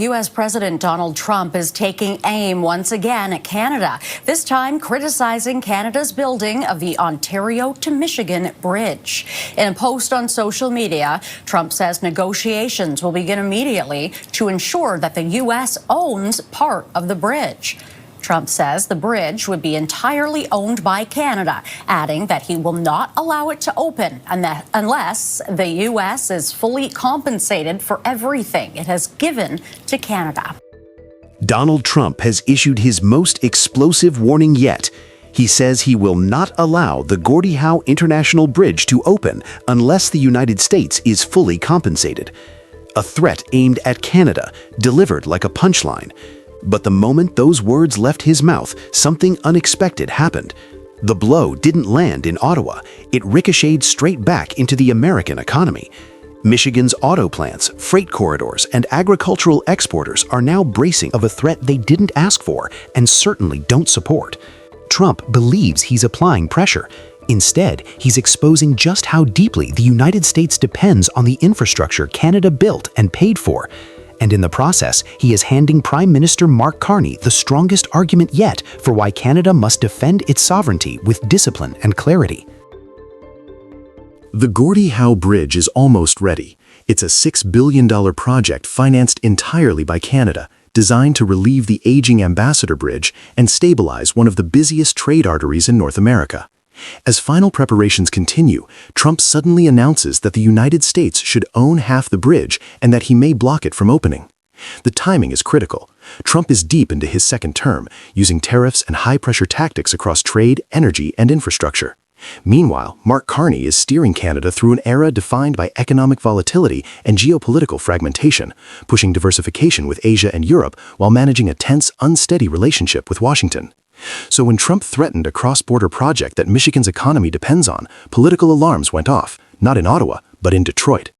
U.S. President Donald Trump is taking aim once again at Canada, this time criticizing Canada's building of the Ontario to Michigan bridge. In a post on social media, Trump says negotiations will begin immediately to ensure that the U.S. owns part of the bridge. Trump says the bridge would be entirely owned by Canada, adding that he will not allow it to open unless the U.S. is fully compensated for everything it has given to Canada. Donald Trump has issued his most explosive warning yet. He says he will not allow the Gordie Howe International Bridge to open unless the United States is fully compensated. A threat aimed at Canada, delivered like a punchline. But the moment those words left his mouth, something unexpected happened. The blow didn't land in Ottawa. It ricocheted straight back into the American economy. Michigan's auto plants, freight corridors, and agricultural exporters are now bracing of a threat they didn't ask for and certainly don't support. Trump believes he's applying pressure. Instead, he's exposing just how deeply the United States depends on the infrastructure Canada built and paid for. And in the process, he is handing Prime Minister Mark Carney the strongest argument yet for why Canada must defend its sovereignty with discipline and clarity. The Gordie Howe Bridge is almost ready. It's a $6 billion project financed entirely by Canada, designed to relieve the aging Ambassador Bridge and stabilize one of the busiest trade arteries in North America. As final preparations continue, Trump suddenly announces that the United States should own half the bridge and that he may block it from opening. The timing is critical. Trump is deep into his second term, using tariffs and high-pressure tactics across trade, energy, and infrastructure. Meanwhile, Mark Carney is steering Canada through an era defined by economic volatility and geopolitical fragmentation, pushing diversification with Asia and Europe while managing a tense, unsteady relationship with Washington. So when Trump threatened a cross-border project that Michigan's economy depends on, political alarms went off, not in Ottawa, but in Detroit.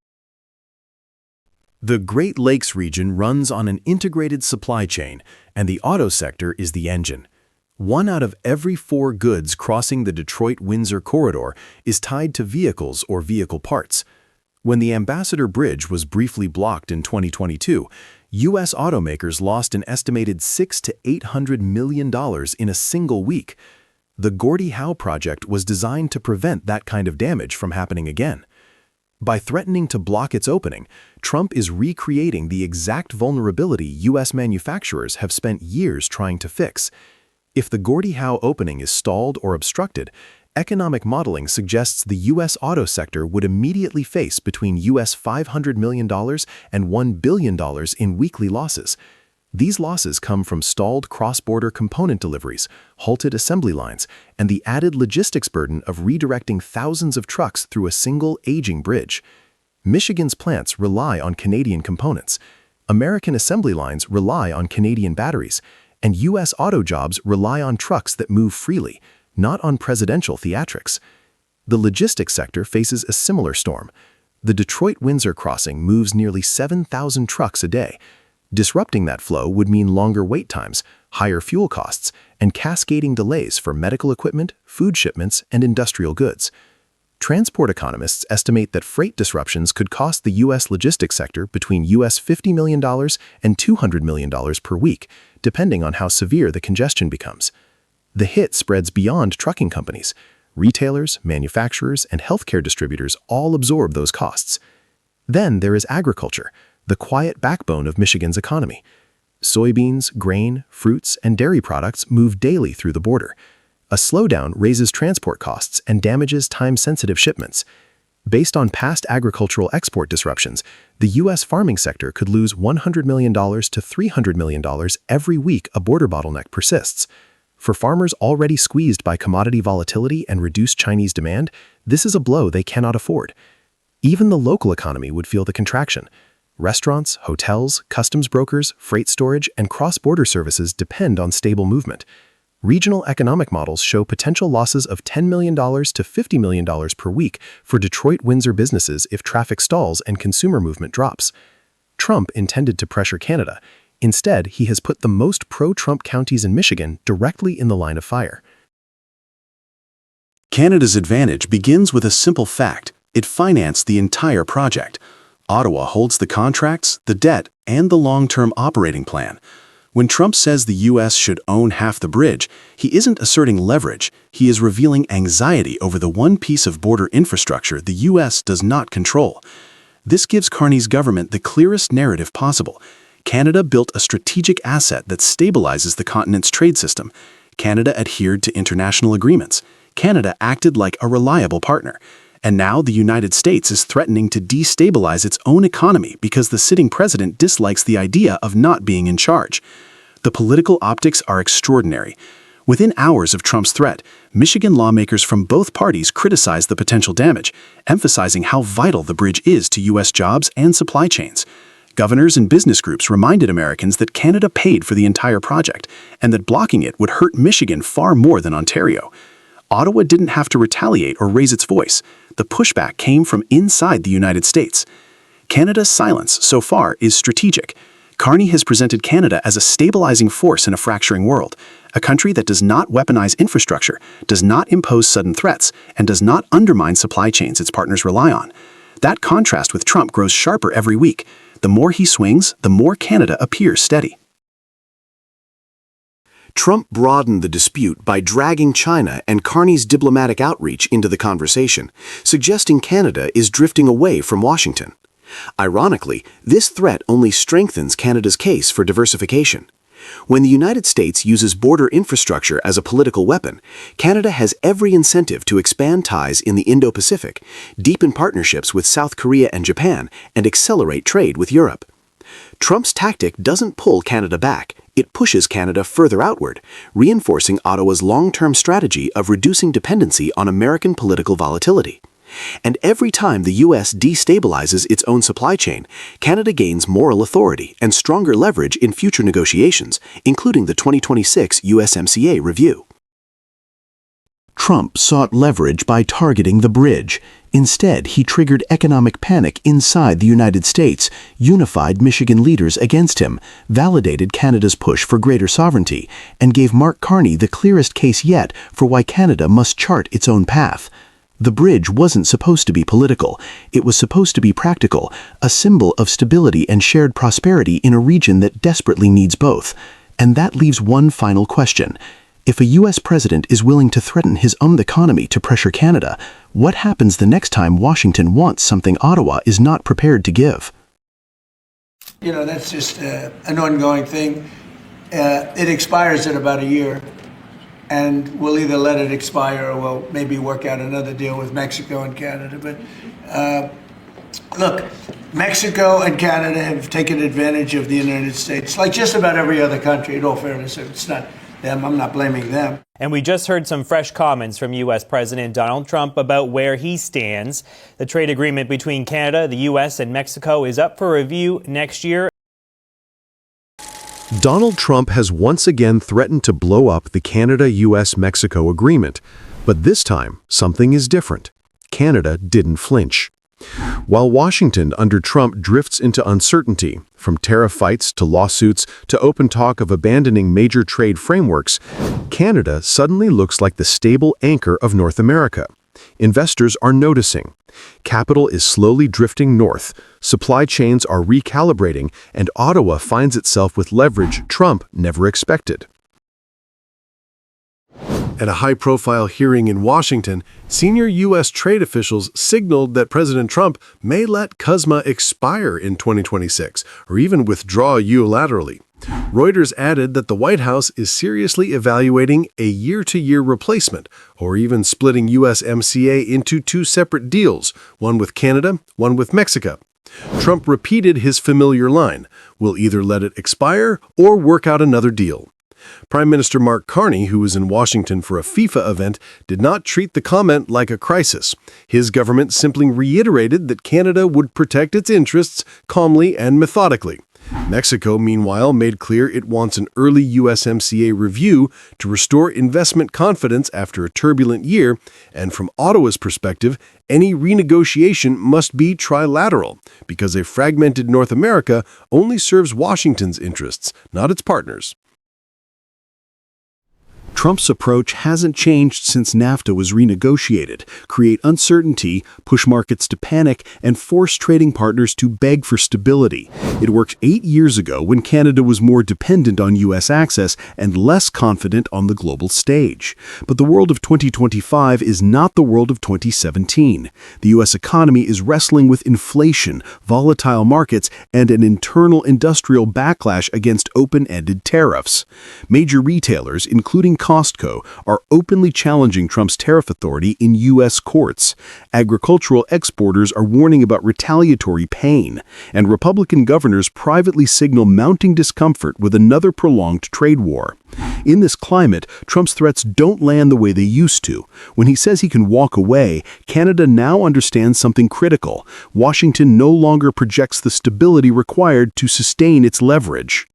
The Great Lakes region runs on an integrated supply chain, and the auto sector is the engine. 1 out of every 4 goods crossing the Detroit-Windsor corridor is tied to vehicles or vehicle parts. When the Ambassador Bridge was briefly blocked in 2022, U.S. automakers lost an estimated $600 to $800 million in a single week. The Gordie Howe project was designed to prevent that kind of damage from happening again. By threatening to block its opening, Trump is recreating the exact vulnerability U.S. manufacturers have spent years trying to fix. If the Gordie Howe opening is stalled or obstructed, economic modeling suggests the U.S. auto sector would immediately face between U.S. $500 million and $1 billion in weekly losses. These losses come from stalled cross-border component deliveries, halted assembly lines, and the added logistics burden of redirecting thousands of trucks through a single aging bridge. Michigan's plants rely on Canadian components. American assembly lines rely on Canadian batteries, and U.S. auto jobs rely on trucks that move freely, not on presidential theatrics. The logistics sector faces a similar storm. The Detroit-Windsor crossing moves nearly 7,000 trucks a day. Disrupting that flow would mean longer wait times, higher fuel costs, and cascading delays for medical equipment, food shipments, and industrial goods. Transport economists estimate that freight disruptions could cost the U.S. logistics sector between US $50 million and $200 million per week, depending on how severe the congestion becomes. The hit spreads beyond trucking companies. Retailers, manufacturers, and healthcare distributors all absorb those costs. Then there is agriculture, the quiet backbone of Michigan's economy. Soybeans, grain, fruits, and dairy products move daily through the border. A slowdown raises transport costs and damages time-sensitive shipments. Based on past agricultural export disruptions, the U.S. farming sector could lose $100 million to $300 million every week a border bottleneck persists. For farmers already squeezed by commodity volatility and reduced Chinese demand, this is a blow they cannot afford. Even the local economy would feel the contraction. Restaurants, hotels, customs brokers, freight storage, and cross-border services depend on stable movement. Regional economic models show potential losses of $10 million to $50 million per week for Detroit-Windsor businesses if traffic stalls and consumer movement drops. Trump intended to pressure Canada. Instead, he has put the most pro-Trump counties in Michigan directly in the line of fire. Canada's advantage begins with a simple fact: it financed the entire project. Ottawa holds the contracts, the debt, and the long-term operating plan. When Trump says the U.S. should own half the bridge, he isn't asserting leverage, he is revealing anxiety over the one piece of border infrastructure the U.S. does not control. This gives Carney's government the clearest narrative possible. Canada built a strategic asset that stabilizes the continent's trade system. Canada adhered to international agreements. Canada acted like a reliable partner. And now the United States is threatening to destabilize its own economy because the sitting president dislikes the idea of not being in charge. The political optics are extraordinary. Within hours of Trump's threat, Michigan lawmakers from both parties criticized the potential damage, emphasizing how vital the bridge is to U.S. jobs and supply chains. Governors and business groups reminded Americans that Canada paid for the entire project and that blocking it would hurt Michigan far more than Ontario. Ottawa didn't have to retaliate or raise its voice. The pushback came from inside the United States. Canada's silence so far is strategic. Carney has presented Canada as a stabilizing force in a fracturing world, a country that does not weaponize infrastructure, does not impose sudden threats, and does not undermine supply chains its partners rely on. That contrast with Trump grows sharper every week. The more he swings, the more Canada appears steady. Trump broadened the dispute by dragging China and Carney's diplomatic outreach into the conversation, suggesting Canada is drifting away from Washington. Ironically, this threat only strengthens Canada's case for diversification. When the United States uses border infrastructure as a political weapon, Canada has every incentive to expand ties in the Indo-Pacific, deepen partnerships with South Korea and Japan, and accelerate trade with Europe. Trump's tactic doesn't pull Canada back, it pushes Canada further outward, reinforcing Ottawa's long-term strategy of reducing dependency on American political volatility. And every time the U.S. destabilizes its own supply chain, Canada gains moral authority and stronger leverage in future negotiations, including the 2026 USMCA review. Trump sought leverage by targeting the bridge. Instead, he triggered economic panic inside the United States, unified Michigan leaders against him, validated Canada's push for greater sovereignty, and gave Mark Carney the clearest case yet for why Canada must chart its own path. The bridge wasn't supposed to be political. It was supposed to be practical, a symbol of stability and shared prosperity in a region that desperately needs both. And that leaves one final question. If a U.S. president is willing to threaten his own economy to pressure Canada, what happens the next time Washington wants something Ottawa is not prepared to give? You know, that's just an ongoing thing. It expires in about a year, and we'll either let it expire or we'll maybe work out another deal with Mexico and Canada. But look, Mexico and Canada have taken advantage of the United States, like just about every other country, in all fairness. It's not them. I'm not blaming them. And we just heard some fresh comments from U.S. President Donald Trump about where he stands. The trade agreement between Canada, the U.S., and Mexico is up for review next year. Donald Trump has once again threatened to blow up the Canada-US-Mexico agreement, but this time something is different. Canada didn't flinch. While Washington under Trump drifts into uncertainty, from tariff fights to lawsuits to open talk of abandoning major trade frameworks, Canada suddenly looks like the stable anchor of North America. Investors are noticing. Capital is slowly drifting north, supply chains are recalibrating, and Ottawa finds itself with leverage Trump never expected. At a high-profile hearing in Washington, senior U.S. trade officials signaled that President Trump may let CUSMA expire in 2026, or even withdraw unilaterally. Reuters added that the White House is seriously evaluating a year-to-year replacement, or even splitting USMCA into two separate deals, one with Canada, one with Mexico. Trump repeated his familiar line, "We'll either let it expire or work out another deal." Prime Minister Mark Carney, who was in Washington for a FIFA event, did not treat the comment like a crisis. His government simply reiterated that Canada would protect its interests calmly and methodically. Mexico, meanwhile, made clear it wants an early USMCA review to restore investment confidence after a turbulent year, and from Ottawa's perspective, any renegotiation must be trilateral, because a fragmented North America only serves Washington's interests, not its partners. Trump's approach hasn't changed since NAFTA was renegotiated: create uncertainty, push markets to panic, and force trading partners to beg for stability. It worked 8 years ago when Canada was more dependent on U.S. access and less confident on the global stage. But the world of 2025 is not the world of 2017. The U.S. economy is wrestling with inflation, volatile markets, and an internal industrial backlash against open-ended tariffs. Major retailers, including Costco, are openly challenging Trump's tariff authority in U.S. courts. Agricultural exporters are warning about retaliatory pain, and Republican governors privately signal mounting discomfort with another prolonged trade war. In this climate, Trump's threats don't land the way they used to. When he says he can walk away, Canada now understands something critical. Washington no longer projects the stability required to sustain its leverage.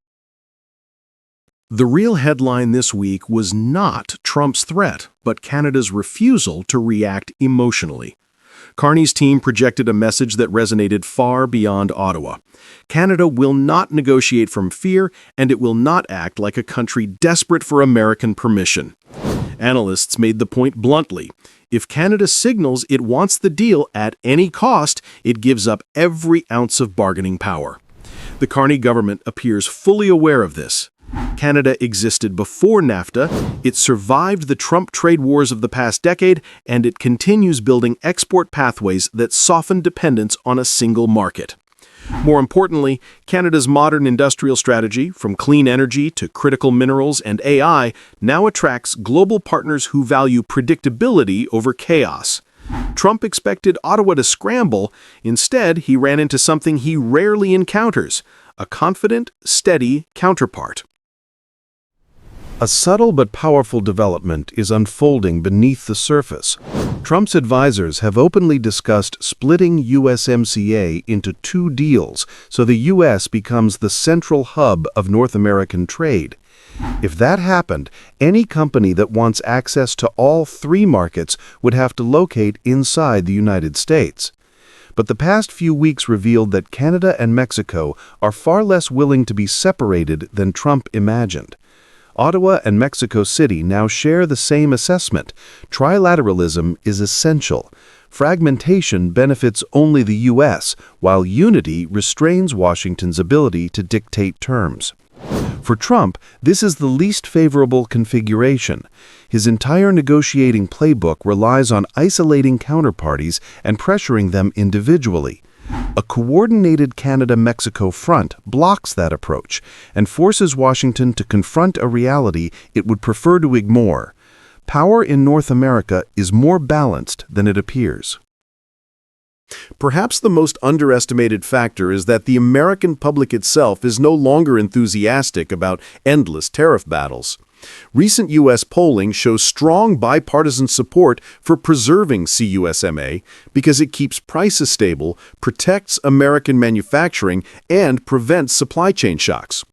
The real headline this week was not Trump's threat, but Canada's refusal to react emotionally. Carney's team projected a message that resonated far beyond Ottawa. Canada will not negotiate from fear, and it will not act like a country desperate for American permission. Analysts made the point bluntly: if Canada signals it wants the deal at any cost, it gives up every ounce of bargaining power. The Carney government appears fully aware of this. Canada existed before NAFTA, it survived the Trump trade wars of the past decade, and it continues building export pathways that soften dependence on a single market. More importantly, Canada's modern industrial strategy, from clean energy to critical minerals and AI, now attracts global partners who value predictability over chaos. Trump expected Ottawa to scramble. Instead, he ran into something he rarely encounters: a confident, steady counterpart. A subtle but powerful development is unfolding beneath the surface. Trump's advisors have openly discussed splitting USMCA into 2 deals so the U.S. becomes the central hub of North American trade. If that happened, any company that wants access to all 3 markets would have to locate inside the United States. But the past few weeks revealed that Canada and Mexico are far less willing to be separated than Trump imagined. Ottawa and Mexico City now share the same assessment: trilateralism is essential. Fragmentation benefits only the U.S., while unity restrains Washington's ability to dictate terms. For Trump, this is the least favorable configuration. His entire negotiating playbook relies on isolating counterparties and pressuring them individually. A coordinated Canada-Mexico front blocks that approach and forces Washington to confront a reality it would prefer to ignore. Power in North America is more balanced than it appears. Perhaps the most underestimated factor is that the American public itself is no longer enthusiastic about endless tariff battles. Recent U.S. polling shows strong bipartisan support for preserving CUSMA because it keeps prices stable, protects American manufacturing, and prevents supply chain shocks.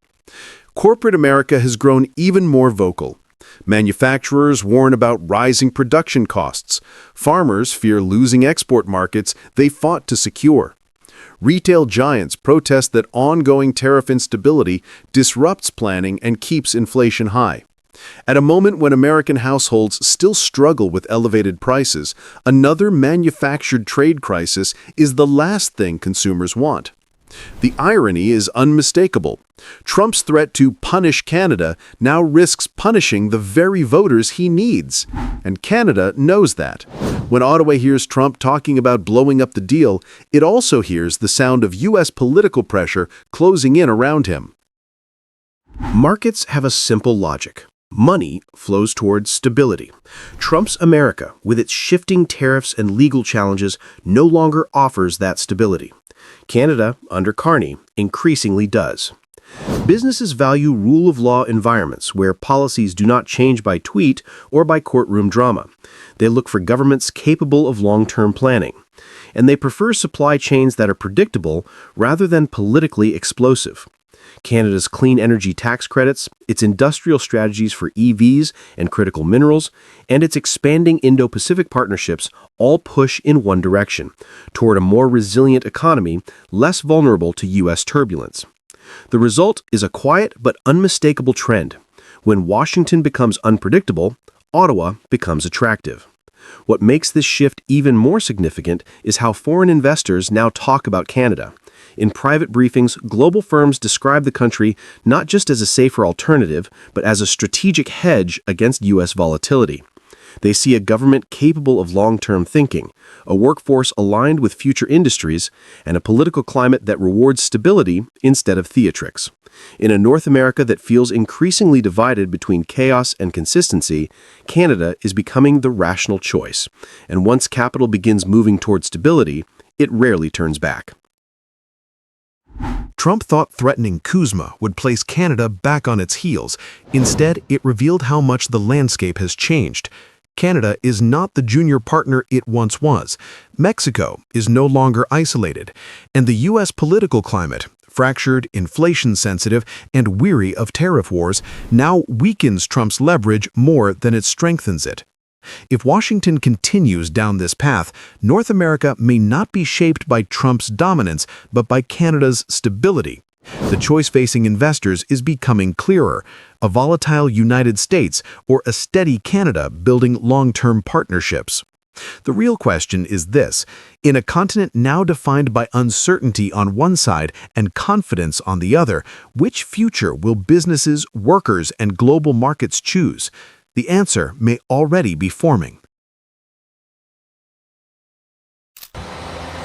Corporate America has grown even more vocal. Manufacturers warn about rising production costs. Farmers fear losing export markets they fought to secure. Retail giants protest that ongoing tariff instability disrupts planning and keeps inflation high. At a moment when American households still struggle with elevated prices, another manufactured trade crisis is the last thing consumers want. The irony is unmistakable. Trump's threat to punish Canada now risks punishing the very voters he needs. And Canada knows that. When Ottawa hears Trump talking about blowing up the deal, it also hears the sound of U.S. political pressure closing in around him. Markets have a simple logic. Money flows towards stability. Trump's America, with its shifting tariffs and legal challenges, no longer offers that stability. Canada, under Carney, increasingly does. Businesses value rule of law environments where policies do not change by tweet or by courtroom drama. They look for governments capable of long-term planning. And they prefer supply chains that are predictable rather than politically explosive. Canada's clean energy tax credits, its industrial strategies for EVs and critical minerals, and its expanding Indo-Pacific partnerships all push in one direction, toward a more resilient economy, less vulnerable to U.S. turbulence. The result is a quiet but unmistakable trend. When Washington becomes unpredictable, Ottawa becomes attractive. What makes this shift even more significant is how foreign investors now talk about Canada. In private briefings, global firms describe the country not just as a safer alternative, but as a strategic hedge against U.S. volatility. They see a government capable of long-term thinking, a workforce aligned with future industries, and a political climate that rewards stability instead of theatrics. In a North America that feels increasingly divided between chaos and consistency, Canada is becoming the rational choice. And once capital begins moving toward stability, it rarely turns back. Trump thought threatening CUSMA would place Canada back on its heels. Instead, it revealed how much the landscape has changed. Canada is not the junior partner it once was. Mexico is no longer isolated. And the U.S. political climate, fractured, inflation-sensitive, and weary of tariff wars, now weakens Trump's leverage more than it strengthens it. If Washington continues down this path, North America may not be shaped by Trump's dominance, but by Canada's stability. The choice facing investors is becoming clearer: a volatile United States or a steady Canada building long-term partnerships. The real question is this: in a continent now defined by uncertainty on one side and confidence on the other, which future will businesses, workers, and global markets choose? The answer may already be forming.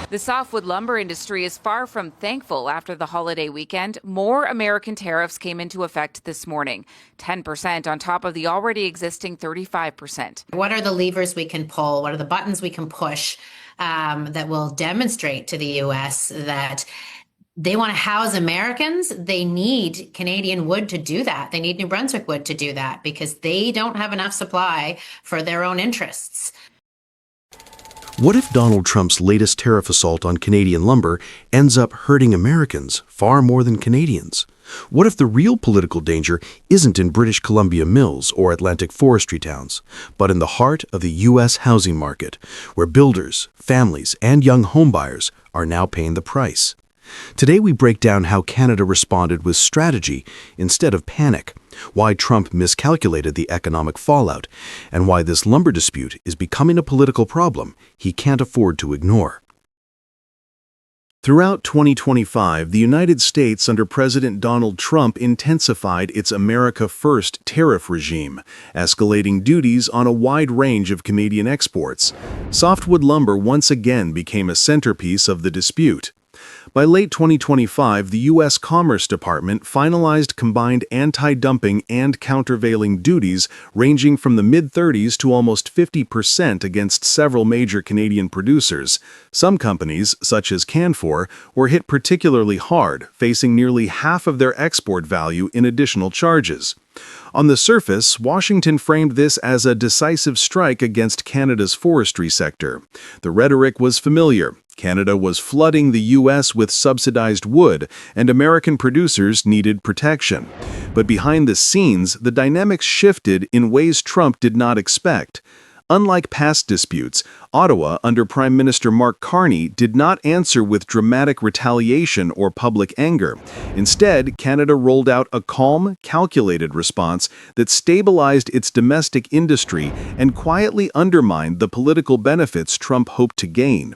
The softwood lumber industry is far from thankful after the holiday weekend. More American tariffs came into effect this morning, 10% on top of the already existing 35%. What are the levers we can pull? What are the buttons we can push that will demonstrate to the U.S. that they want to house Americans? They need Canadian wood to do that. They need New Brunswick wood to do that because they don't have enough supply for their own interests. What if Donald Trump's latest tariff assault on Canadian lumber ends up hurting Americans far more than Canadians? What if the real political danger isn't in British Columbia mills or Atlantic forestry towns, but in the heart of the U.S. housing market, where builders, families, and young homebuyers are now paying the price? Today we break down how Canada responded with strategy instead of panic, why Trump miscalculated the economic fallout, and why this lumber dispute is becoming a political problem he can't afford to ignore. Throughout 2025, the United States under President Donald Trump intensified its America First tariff regime, escalating duties on a wide range of Canadian exports. Softwood lumber once again became a centerpiece of the dispute. By late 2025, the U.S. Commerce Department finalized combined anti-dumping and countervailing duties ranging from the mid-30s to almost 50% against several major Canadian producers. Some companies, such as Canfor, were hit particularly hard, facing nearly half of their export value in additional charges. On the surface, Washington framed this as a decisive strike against Canada's forestry sector. The rhetoric was familiar. Canada was flooding the U.S. with subsidized wood, and American producers needed protection. But behind the scenes, the dynamics shifted in ways Trump did not expect. Unlike past disputes, Ottawa, under Prime Minister Mark Carney, did not answer with dramatic retaliation or public anger. Instead, Canada rolled out a calm, calculated response that stabilized its domestic industry and quietly undermined the political benefits Trump hoped to gain.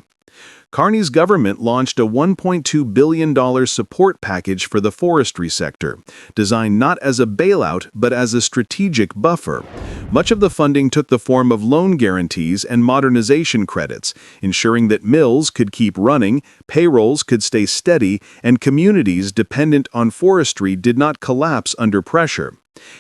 Carney's government launched a $1.2 billion support package for the forestry sector, designed not as a bailout but as a strategic buffer. Much of the funding took the form of loan guarantees and modernization credits, ensuring that mills could keep running, payrolls could stay steady, and communities dependent on forestry did not collapse under pressure.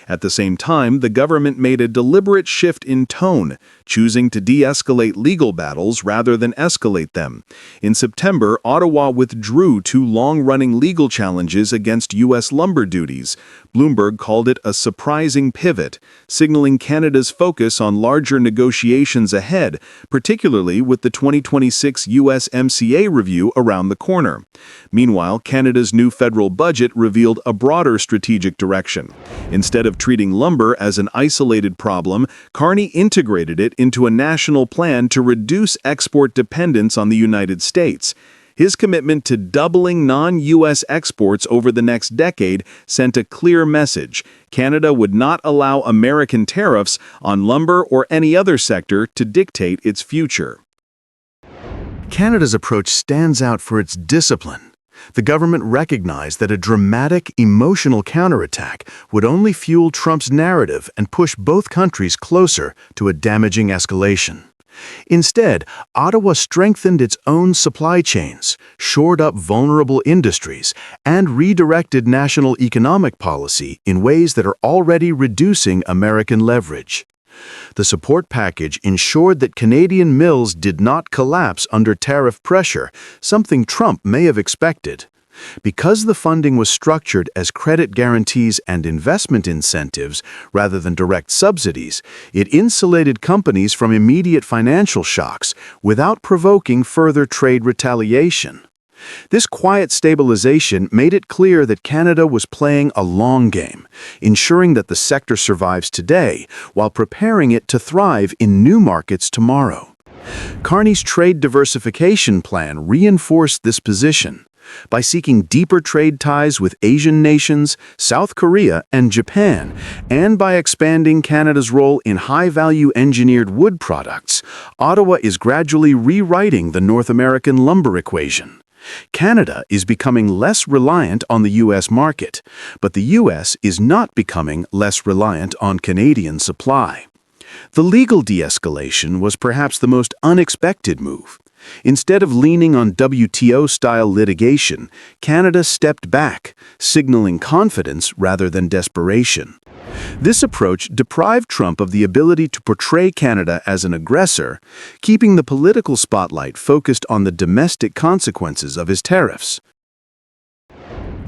At the same time, the government made a deliberate shift in tone, choosing to de-escalate legal battles rather than escalate them. In September, Ottawa withdrew two long-running legal challenges against U.S. lumber duties. Bloomberg called it a surprising pivot, signaling Canada's focus on larger negotiations ahead, particularly with the 2026 USMCA review around the corner. Meanwhile, Canada's new federal budget revealed a broader strategic direction. Instead of treating lumber as an isolated problem, Carney integrated it into a national plan to reduce export dependence on the United States. His commitment to doubling non-U.S. exports over the next decade sent a clear message. Canada would not allow American tariffs on lumber or any other sector to dictate its future. Canada's approach stands out for its discipline. The government recognized that a dramatic, emotional counterattack would only fuel Trump's narrative and push both countries closer to a damaging escalation. Instead, Ottawa strengthened its own supply chains, shored up vulnerable industries, and redirected national economic policy in ways that are already reducing American leverage. The support package ensured that Canadian mills did not collapse under tariff pressure, something Trump may have expected. Because the funding was structured as credit guarantees and investment incentives rather than direct subsidies, it insulated companies from immediate financial shocks without provoking further trade retaliation. This quiet stabilization made it clear that Canada was playing a long game, ensuring that the sector survives today while preparing it to thrive in new markets tomorrow. Carney's trade diversification plan reinforced this position. By seeking deeper trade ties with Asian nations, South Korea, and Japan, and by expanding Canada's role in high-value engineered wood products, Ottawa is gradually rewriting the North American lumber equation. Canada is becoming less reliant on the U.S. market, but the U.S. is not becoming less reliant on Canadian supply. The legal de-escalation was perhaps the most unexpected move. Instead of leaning on WTO-style litigation, Canada stepped back, signaling confidence rather than desperation. This approach deprived Trump of the ability to portray Canada as an aggressor, keeping the political spotlight focused on the domestic consequences of his tariffs.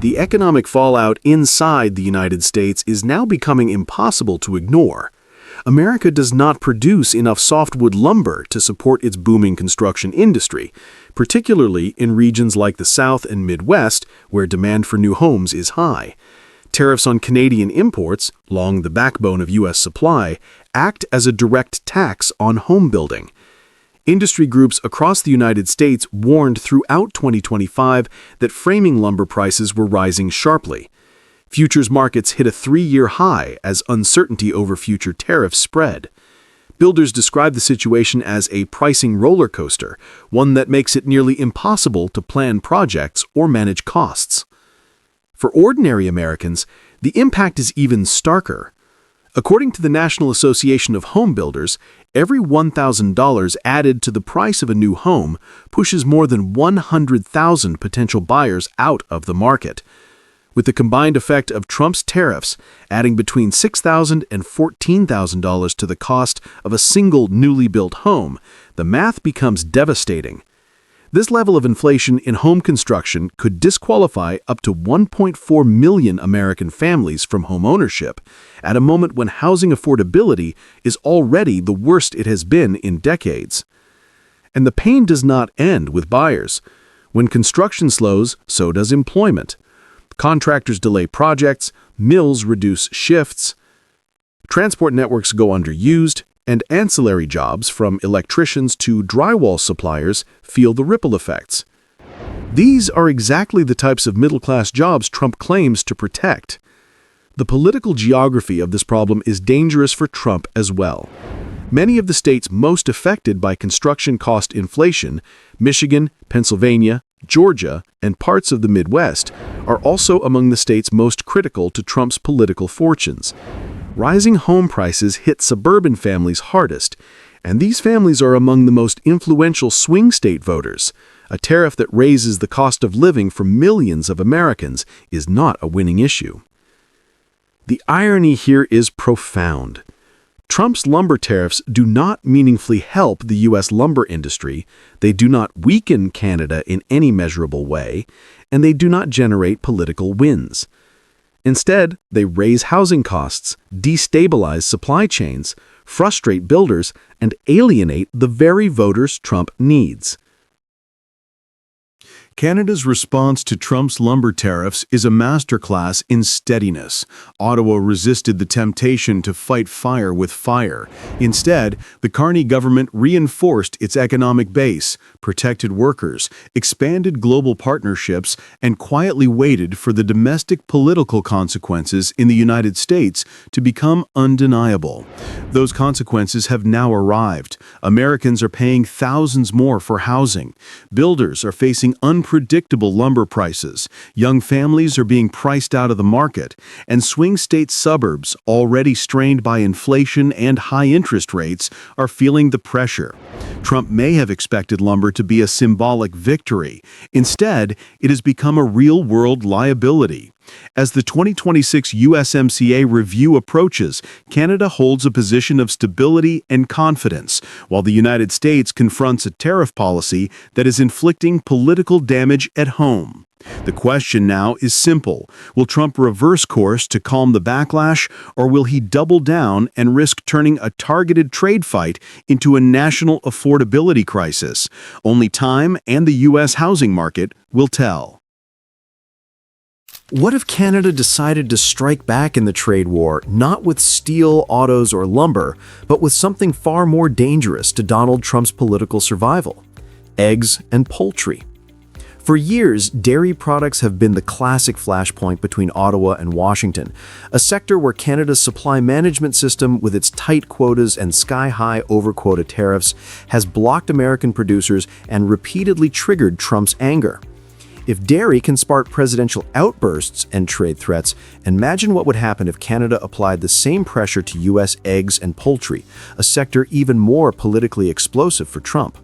The economic fallout inside the United States is now becoming impossible to ignore. America does not produce enough softwood lumber to support its booming construction industry, particularly in regions like the South and Midwest, where demand for new homes is high. Tariffs on Canadian imports, long the backbone of U.S. supply, act as a direct tax on home building. Industry groups across the United States warned throughout 2025 that framing lumber prices were rising sharply. Futures markets hit a 3-year high as uncertainty over future tariffs spread. Builders describe the situation as a pricing roller coaster, one that makes it nearly impossible to plan projects or manage costs. For ordinary Americans, the impact is even starker. According to the National Association of Home Builders, every $1,000 added to the price of a new home pushes more than 100,000 potential buyers out of the market. With the combined effect of Trump's tariffs adding between $6,000 and $14,000 to the cost of a single newly built home, the math becomes devastating. This level of inflation in home construction could disqualify up to 1.4 million American families from home ownership, at a moment when housing affordability is already the worst it has been in decades. And the pain does not end with buyers. When construction slows, so does employment. Contractors delay projects, mills reduce shifts, transport networks go underused, and ancillary jobs from electricians to drywall suppliers feel the ripple effects. These are exactly the types of middle-class jobs Trump claims to protect. The political geography of this problem is dangerous for Trump as well. Many of the states most affected by construction cost inflation, Michigan, Pennsylvania, Georgia, and parts of the Midwest, are also among the states most critical to Trump's political fortunes. Rising home prices hit suburban families hardest, and these families are among the most influential swing state voters. A tariff that raises the cost of living for millions of Americans is not a winning issue. The irony here is profound. Trump's lumber tariffs do not meaningfully help the U.S. lumber industry, they do not weaken Canada in any measurable way, and they do not generate political wins. Instead, they raise housing costs, destabilize supply chains, frustrate builders, and alienate the very voters Trump needs. Canada's response to Trump's lumber tariffs is a masterclass in steadiness. Ottawa resisted the temptation to fight fire with fire. Instead, the Carney government reinforced its economic base, protected workers, expanded global partnerships, and quietly waited for the domestic political consequences in the United States to become undeniable. Those consequences have now arrived. Americans are paying thousands more for housing. Builders are facing unpredictable lumber prices, young families are being priced out of the market, and swing state suburbs, already strained by inflation and high interest rates, are feeling the pressure. Trump may have expected lumber to be a symbolic victory. Instead, it has become a real-world liability. As the 2026 USMCA review approaches, Canada holds a position of stability and confidence, while the United States confronts a tariff policy that is inflicting political damage at home. The question now is simple. Will Trump reverse course to calm the backlash, or will he double down and risk turning a targeted trade fight into a national affordability crisis? Only time and the U.S. housing market will tell. What if Canada decided to strike back in the trade war, not with steel, autos, or lumber, but with something far more dangerous to Donald Trump's political survival? Eggs and poultry. For years, dairy products have been the classic flashpoint between Ottawa and Washington, a sector where Canada's supply management system, with its tight quotas and sky-high over-quota tariffs, has blocked American producers and repeatedly triggered Trump's anger. If dairy can spark presidential outbursts and trade threats, imagine what would happen if Canada applied the same pressure to U.S. eggs and poultry, a sector even more politically explosive for Trump.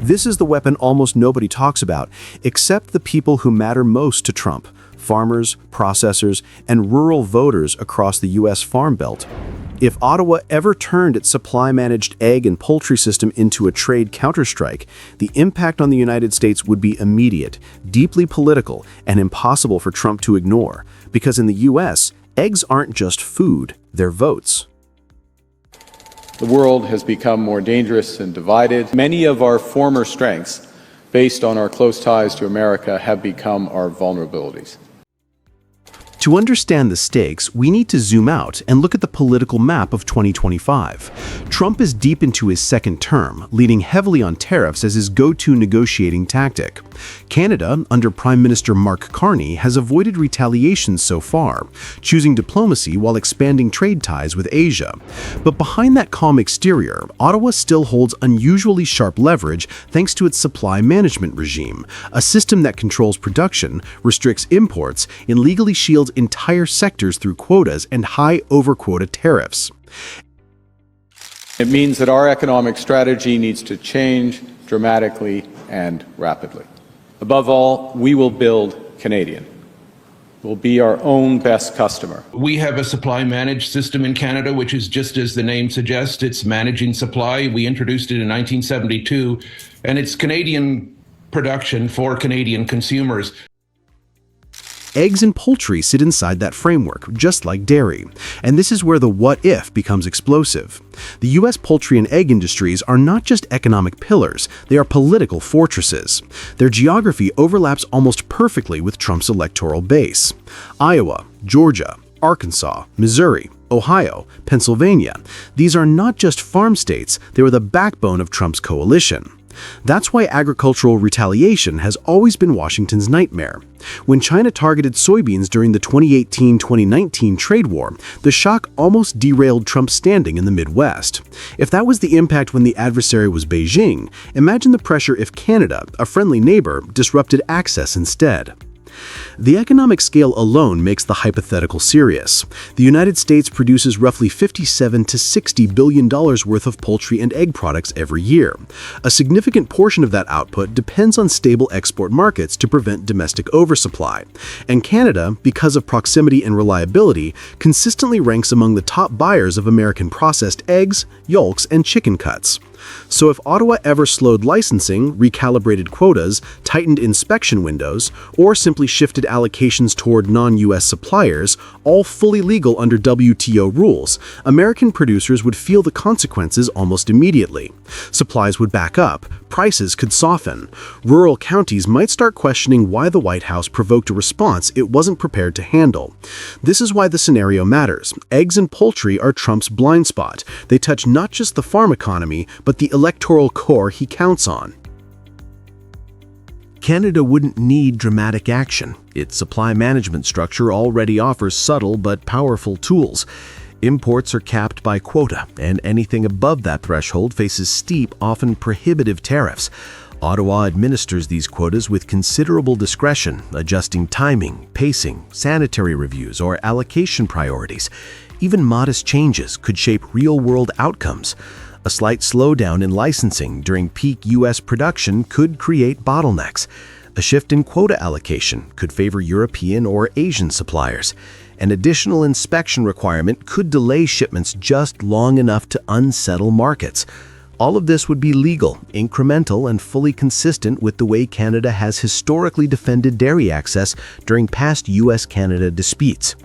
This is the weapon almost nobody talks about, except the people who matter most to Trump: farmers, processors, and rural voters across the U.S. Farm Belt. If Ottawa ever turned its supply-managed egg and poultry system into a trade counterstrike, the impact on the United States would be immediate, deeply political, and impossible for Trump to ignore. Because in the U.S., eggs aren't just food, they're votes. The world has become more dangerous and divided. Many of our former strengths, based on our close ties to America, have become our vulnerabilities. To understand the stakes, we need to zoom out and look at the political map of 2025. Trump is deep into his second term, leaning heavily on tariffs as his go-to negotiating tactic. Canada, under Prime Minister Mark Carney, has avoided retaliation so far, choosing diplomacy while expanding trade ties with Asia. But behind that calm exterior, Ottawa still holds unusually sharp leverage thanks to its supply management regime, a system that controls production, restricts imports, and legally shields entire sectors through quotas and high over-quota tariffs. It means that our economic strategy needs to change dramatically and rapidly. Above all, we will build Canadian. We'll be our own best customer. We have a supply managed system in Canada, which is just as the name suggests, it's managing supply. We introduced it in 1972, and it's Canadian production for Canadian consumers. Eggs and poultry sit inside that framework, just like dairy. And this is where the what-if becomes explosive. The U.S. poultry and egg industries are not just economic pillars, they are political fortresses. Their geography overlaps almost perfectly with Trump's electoral base. Iowa, Georgia, Arkansas, Missouri, Ohio, Pennsylvania. These are not just farm states, they were the backbone of Trump's coalition. That's why agricultural retaliation has always been Washington's nightmare. When China targeted soybeans during the 2018-2019 trade war, the shock almost derailed Trump's standing in the Midwest. If that was the impact when the adversary was Beijing, imagine the pressure if Canada, a friendly neighbor, disrupted access instead. The economic scale alone makes the hypothetical serious. The United States produces roughly $57 to $60 billion worth of poultry and egg products every year. A significant portion of that output depends on stable export markets to prevent domestic oversupply. And Canada, because of proximity and reliability, consistently ranks among the top buyers of American processed eggs, yolks, and chicken cuts. So if Ottawa ever slowed licensing, recalibrated quotas, tightened inspection windows, or simply shifted allocations toward non-U.S. suppliers, all fully legal under WTO rules, American producers would feel the consequences almost immediately. Supplies would back up, prices could soften. Rural counties might start questioning why the White House provoked a response it wasn't prepared to handle. This is why the scenario matters. Eggs and poultry are Trump's blind spot. They touch not just the farm economy, but the electoral core he counts on. Canada wouldn't need dramatic action. Its supply management structure already offers subtle but powerful tools. Imports are capped by quota, and anything above that threshold faces steep, often prohibitive tariffs. Ottawa administers these quotas with considerable discretion, adjusting timing, pacing, sanitary reviews, or allocation priorities. Even modest changes could shape real-world outcomes. A slight slowdown in licensing during peak U.S. production could create bottlenecks. A shift in quota allocation could favor European or Asian suppliers. An additional inspection requirement could delay shipments just long enough to unsettle markets. All of this would be legal, incremental, and fully consistent with the way Canada has historically defended dairy access during past U.S.-Canada disputes.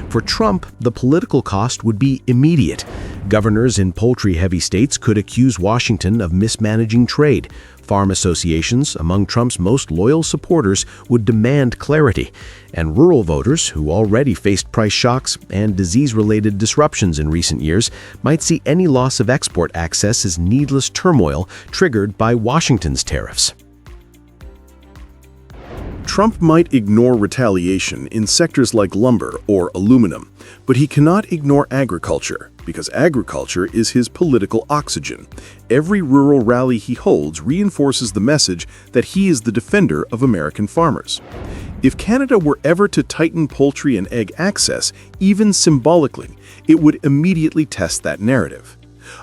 For Trump, the political cost would be immediate. Governors in poultry-heavy states could accuse Washington of mismanaging trade. Farm associations, among Trump's most loyal supporters, would demand clarity. And rural voters, who already faced price shocks and disease-related disruptions in recent years, might see any loss of export access as needless turmoil triggered by Washington's tariffs. Trump might ignore retaliation in sectors like lumber or aluminum, but he cannot ignore agriculture, because agriculture is his political oxygen. Every rural rally he holds reinforces the message that he is the defender of American farmers. If Canada were ever to tighten poultry and egg access, even symbolically, it would immediately test that narrative.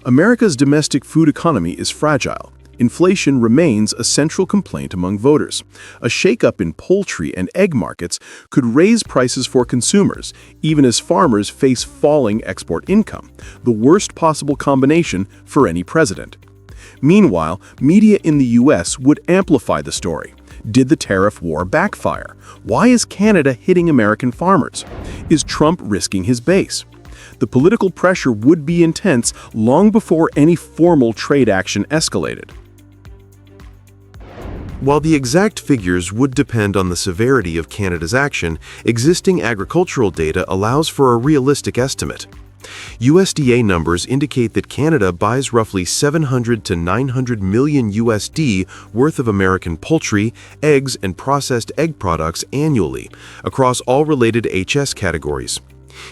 America's domestic food economy is fragile. Inflation remains a central complaint among voters. A shakeup in poultry and egg markets could raise prices for consumers, even as farmers face falling export income, the worst possible combination for any president. Meanwhile, media in the U.S. would amplify the story. Did the tariff war backfire? Why is Canada hitting American farmers? Is Trump risking his base? The political pressure would be intense long before any formal trade action escalated. While the exact figures would depend on the severity of Canada's action, existing agricultural data allows for a realistic estimate. USDA numbers indicate that Canada buys roughly $700 to $900 million USD worth of American poultry, eggs, and processed egg products annually, across all related HS categories.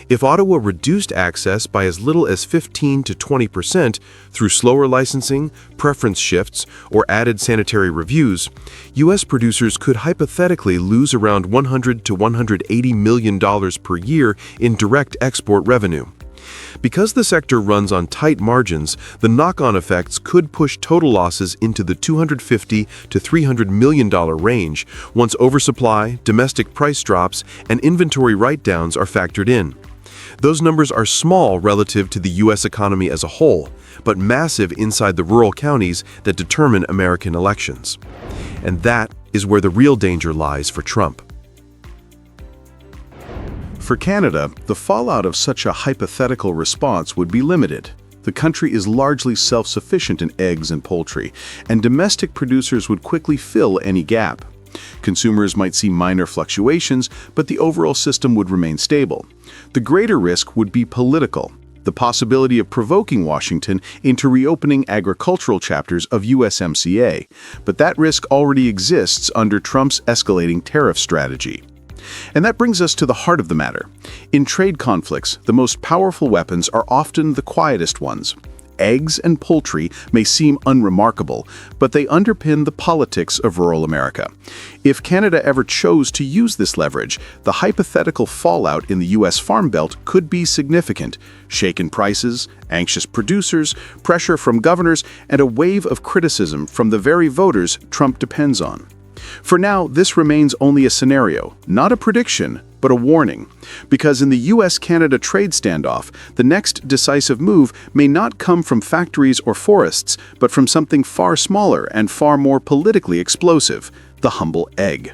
If Ottawa reduced access by as little as 15 to 20% through slower licensing, preference shifts, or added sanitary reviews, U.S. producers could hypothetically lose around $100 to $180 million per year in direct export revenue. Because the sector runs on tight margins, the knock-on effects could push total losses into the $250 to $300 million range once oversupply, domestic price drops, and inventory write-downs are factored in. Those numbers are small relative to the U.S. economy as a whole, but massive inside the rural counties that determine American elections. And that is where the real danger lies for Trump. For Canada, the fallout of such a hypothetical response would be limited. The country is largely self-sufficient in eggs and poultry, and domestic producers would quickly fill any gap. Consumers might see minor fluctuations, but the overall system would remain stable. The greater risk would be political, the possibility of provoking Washington into reopening agricultural chapters of USMCA, but that risk already exists under Trump's escalating tariff strategy. And that brings us to the heart of the matter. In trade conflicts, the most powerful weapons are often the quietest ones. Eggs and poultry may seem unremarkable, but they underpin the politics of rural America. If Canada ever chose to use this leverage, the hypothetical fallout in the U.S. Farm Belt could be significant. Shaken prices, anxious producers, pressure from governors, and a wave of criticism from the very voters Trump depends on. For now, this remains only a scenario, not a prediction, but a warning. Because in the U.S.-Canada trade standoff, the next decisive move may not come from factories or forests, but from something far smaller and far more politically explosive, the humble egg.